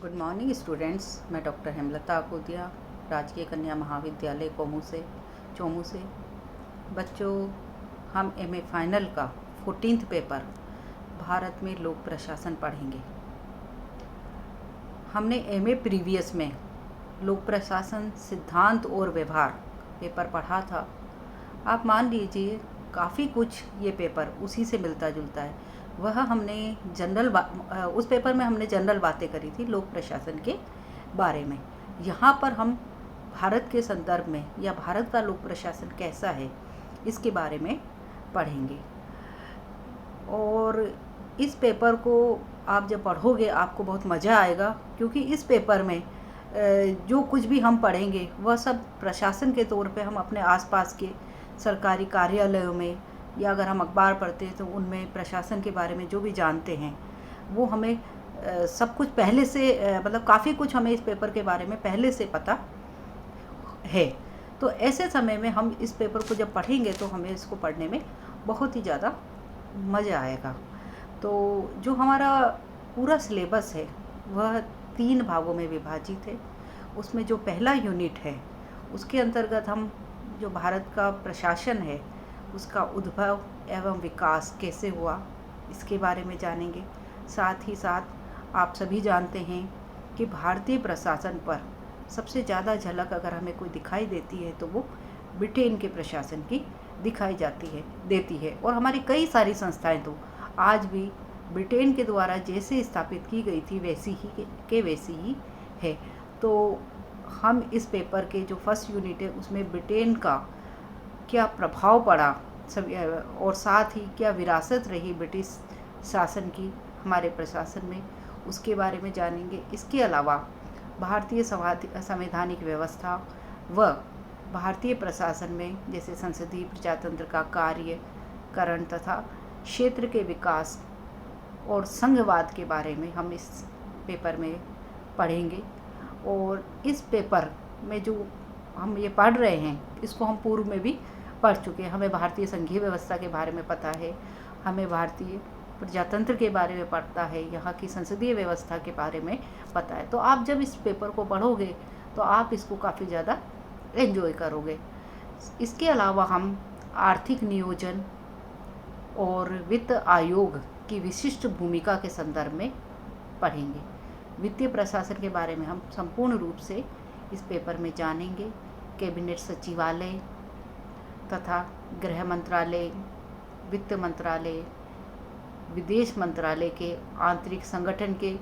Good morning students. मैं doctor Hemlata Akodiya, राजकीय कन्या महाविद्यालय चोमू से। बच्चों, हम एमए फाइनल का 14th पेपर भारत में लोक प्रशासन पढ़ेंगे। हमने एमए प्रीवियस में लोक प्रशासन सिद्धांत और व्यवहार पेपर पढ़ा था। आप मान लीजिए काफ़ी कुछ ये पेपर उसी से मिलता जुलता है। वह हमने उस पेपर में हमने जनरल बातें करी थी लोक प्रशासन के बारे में। यहाँ पर हम भारत के संदर्भ में या भारत का लोक प्रशासन कैसा है इसके बारे में पढ़ेंगे। और इस पेपर को आप जब पढ़ोगे आपको बहुत मज़ा आएगा, क्योंकि इस पेपर में जो कुछ भी हम पढ़ेंगे वह सब प्रशासन के तौर पे हम अपने आसपास के सरकारी कार्यालयों में या अगर हम अखबार पढ़ते हैं तो उनमें प्रशासन के बारे में जो भी जानते हैं वो हमें सब कुछ पहले से मतलब काफ़ी कुछ हमें इस पेपर के बारे में पहले से पता है। तो ऐसे समय में हम इस पेपर को जब पढ़ेंगे तो हमें इसको पढ़ने में बहुत ही ज़्यादा मज़ा आएगा। तो जो हमारा पूरा सिलेबस है वह 3 भागों में विभाजित है। उसमें जो पहला यूनिट है उसके अंतर्गत हम जो भारत का प्रशासन है उसका उद्भव एवं विकास कैसे हुआ इसके बारे में जानेंगे। साथ ही साथ आप सभी जानते हैं कि भारतीय प्रशासन पर सबसे ज़्यादा झलक अगर हमें कोई दिखाई देती है तो वो ब्रिटेन के प्रशासन की दिखाई देती है। और हमारी कई सारी संस्थाएं तो आज भी ब्रिटेन के द्वारा जैसे स्थापित की गई थी वैसी ही है। तो हम इस पेपर के जो फर्स्ट यूनिट है उसमें ब्रिटेन का क्या प्रभाव पड़ा और साथ ही क्या विरासत रही ब्रिटिश शासन की हमारे प्रशासन में, उसके बारे में जानेंगे। इसके अलावा भारतीय संवैधानिक व्यवस्था व भारतीय प्रशासन में जैसे संसदीय प्रजातंत्र का कार्यकरण तथा क्षेत्र के विकास और संघवाद के बारे में हम इस पेपर में पढ़ेंगे। और इस पेपर में जो हम ये पढ़ रहे हैं इसको हम पूर्व में भी पढ़ चुके हैं। हमें भारतीय संघीय व्यवस्था के बारे में पता है, हमें भारतीय प्रजातंत्र के बारे में पता है, यहाँ की संसदीय व्यवस्था के बारे में पता है। तो आप जब इस पेपर को पढ़ोगे तो आप इसको काफ़ी ज़्यादा एंजॉय करोगे। इसके अलावा हम आर्थिक नियोजन और वित्त आयोग की विशिष्ट भूमिका के संदर्भ में पढ़ेंगे। वित्तीय प्रशासन के बारे में हम संपूर्ण रूप से इस पेपर में जानेंगे। कैबिनेट सचिवालय तथा गृह मंत्रालय, वित्त मंत्रालय, विदेश मंत्रालय के आंतरिक संगठन के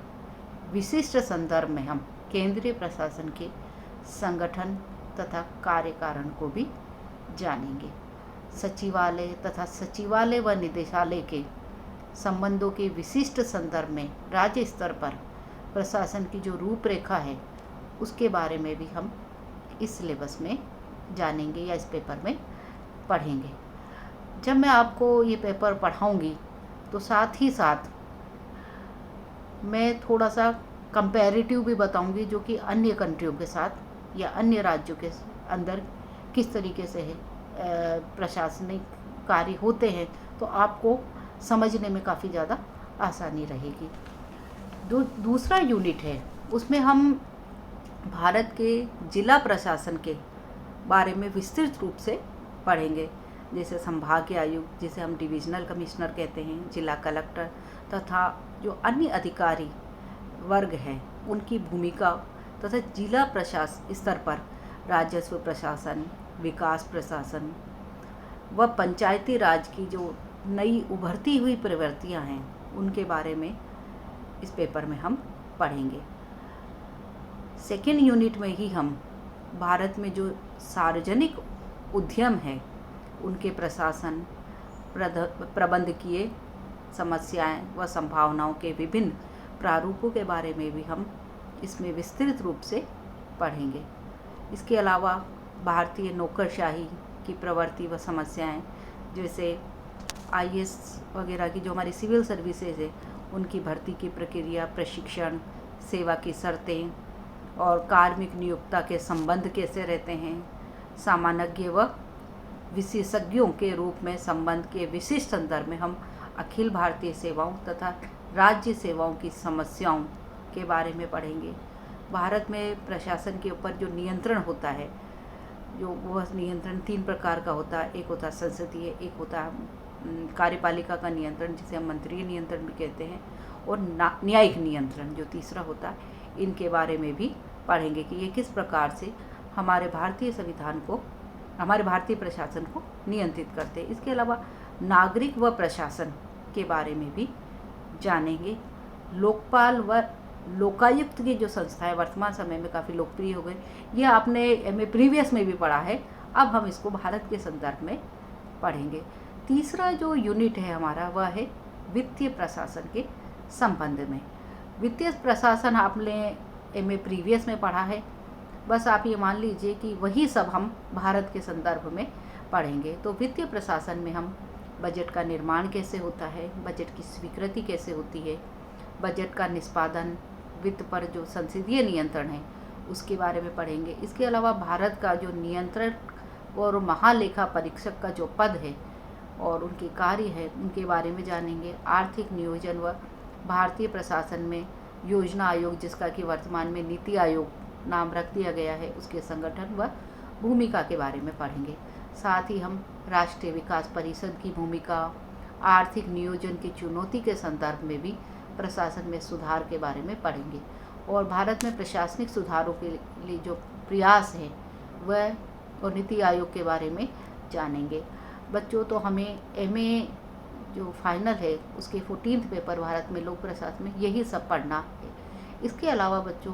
विशिष्ट संदर्भ में हम केंद्रीय प्रशासन के संगठन तथा कार्यकारण को भी जानेंगे। सचिवालय तथा सचिवालय व निदेशालय के संबंधों के विशिष्ट संदर्भ में राज्य स्तर पर प्रशासन की जो रूपरेखा है उसके बारे में भी हम इस सिलेबस में जानेंगे या इस पेपर में पढ़ेंगे। जब मैं आपको ये पेपर पढ़ाऊंगी तो साथ ही साथ मैं थोड़ा सा कंपैरेटिव भी बताऊंगी जो कि अन्य कंट्रियों के साथ या अन्य राज्यों के अंदर किस तरीके से है प्रशासनिक कार्य होते हैं, तो आपको समझने में काफ़ी ज़्यादा आसानी रहेगी। दूसरा यूनिट है उसमें हम भारत के जिला प्रशासन के बारे में विस्तृत रूप से पढ़ेंगे, जैसे संभागीय आयुक्त जिसे हम डिविजनल कमिश्नर कहते हैं, जिला कलेक्टर तथा जो अन्य अधिकारी वर्ग हैं उनकी भूमिका तथा जिला प्रशासन स्तर पर राजस्व प्रशासन, विकास प्रशासन व पंचायती राज की जो नई उभरती हुई प्रवृत्तियां हैं उनके बारे में इस पेपर में हम पढ़ेंगे। सेकेंड यूनिट में ही हम भारत में जो सार्वजनिक उद्यम है उनके प्रशासन, प्रबंधकीय समस्याएं व संभावनाओं के विभिन्न प्रारूपों के बारे में भी हम इसमें विस्तृत रूप से पढ़ेंगे। इसके अलावा भारतीय नौकरशाही की प्रवृत्ति व समस्याएं, जैसे आईएएस वगैरह की जो हमारी सिविल सर्विसेज है उनकी भर्ती की प्रक्रिया, प्रशिक्षण, सेवा की शर्तें और कार्मिक नियोक्ता के संबंध कैसे रहते हैं, सामान्यज्ञ व विशेषज्ञों के रूप में संबंध के विशिष्ट संदर्भ में हम अखिल भारतीय सेवाओं तथा राज्य सेवाओं की समस्याओं के बारे में पढ़ेंगे। भारत में प्रशासन के ऊपर जो नियंत्रण होता है, जो वह नियंत्रण 3 प्रकार का होता है। एक होता है संसदीय, एक होता है कार्यपालिका का नियंत्रण जिसे हम मंत्रीय नियंत्रण भी कहते हैं, और न्यायिक नियंत्रण जो तीसरा होता है। इनके बारे में भी पढ़ेंगे कि ये किस प्रकार से हमारे भारतीय संविधान को, हमारे भारतीय प्रशासन को नियंत्रित करते हैं। इसके अलावा नागरिक व प्रशासन के बारे में भी जानेंगे। लोकपाल व लोकायुक्त की जो संस्थाएं वर्तमान समय में काफ़ी लोकप्रिय हो गई, ये आपने एमए प्रीवियस में भी पढ़ा है, अब हम इसको भारत के संदर्भ में पढ़ेंगे। तीसरा जो यूनिट है हमारा वह है वित्तीय प्रशासन के संबंध में। वित्तीय प्रशासन आपने एमए प्रीवियस में पढ़ा है, बस आप ये मान लीजिए कि वही सब हम भारत के संदर्भ में पढ़ेंगे। तो वित्तीय प्रशासन में हम बजट का निर्माण कैसे होता है, बजट की स्वीकृति कैसे होती है, बजट का निष्पादन, वित्त पर जो संसदीय नियंत्रण है उसके बारे में पढ़ेंगे। इसके अलावा भारत का जो नियंत्रक और महालेखा परीक्षक का जो पद है और उनके कार्य है उनके बारे में जानेंगे। आर्थिक नियोजन व भारतीय प्रशासन में योजना आयोग, जिसका कि वर्तमान में नीति आयोग नाम रख दिया गया है, उसके संगठन व भूमिका के बारे में पढ़ेंगे। साथ ही हम राष्ट्रीय विकास परिषद की भूमिका, आर्थिक नियोजन की चुनौती के संदर्भ में भी प्रशासन में सुधार के बारे में पढ़ेंगे। और भारत में प्रशासनिक सुधारों के लिए जो प्रयास है वह और नीति आयोग के बारे में जानेंगे। बच्चों, तो हमें एमए जो फाइनल है उसके 14th पेपर भारत में लोक प्रशासन में यही सब पढ़ना है। इसके अलावा बच्चों,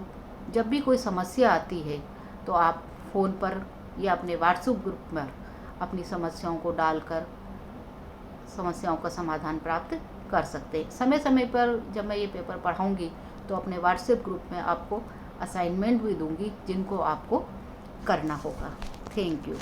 जब भी कोई समस्या आती है तो आप फ़ोन पर या अपने व्हाट्सएप ग्रुप में अपनी समस्याओं को डालकर समस्याओं का समाधान प्राप्त कर सकते हैं। समय समय पर जब मैं ये पेपर पढ़ाऊँगी तो अपने व्हाट्सएप ग्रुप में आपको असाइनमेंट भी दूंगी जिनको आपको करना होगा। Thank you.